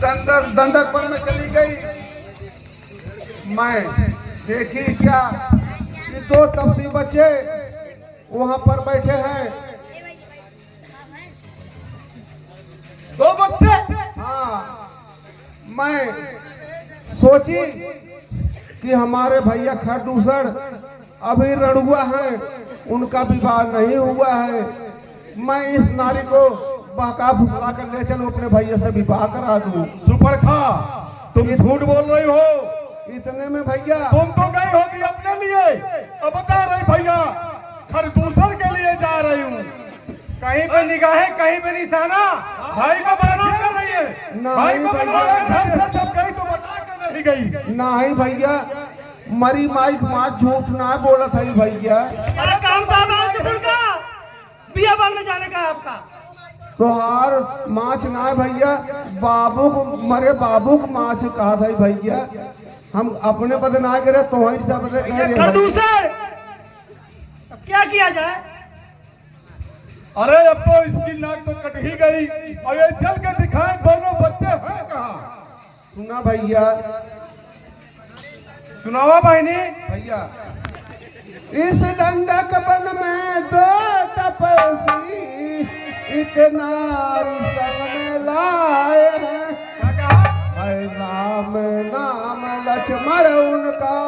दंडक दंडक पर में चली गई। मैं देखी क्या कि दो तपसी बच्चे वहां पर बैठे हैं। दो बच्चे? हाँ, मैं सोची कि हमारे भैया खरदूसर अभी रड़ुआ है, उनका विवाह नहीं हुआ है। मैं इस नारी को बहका फुसला कर ले चलो अपने भैया से विवाह करा दूं। सुपरखा, तुम झूठ बोल रही हो। इतने में भैया तुम तो गई होगी अपने लिए, अब बता रही भैया खरदूसर के लिए जा रही हूँ। कहीं पे निगाहें कहीं पे निशाना, भाई को बदनाम कर रही है। भाई नहीं को भैया, बदनाम कर घर रही है। से जब गई तो बता के नहीं गई। नहीं भैया, मरी माई माँ झूठ ना बोला था भैया। क्या काम था बालसपुर का? बिया बाल में जाने का आपका? तोहार माछ ना है भैया, बाबू को मरे बाबू को माछ कहा था भैया। हम अपने पद ना करे तो वही सब कह रहे खरदूसर, अब क्या किया जाए? अरे अब तो इसकी नाक तो कट ही गई, और ये चल के दिखाए दोनों बच्चे हैं कहाँ। सुना भैया, सुनावा बहनी। भैया इस दंडक वन में दो तपस्वी एक नारी संग में लाए हैं। क्या कहा? है नाम नाम लक्ष्मण उनका।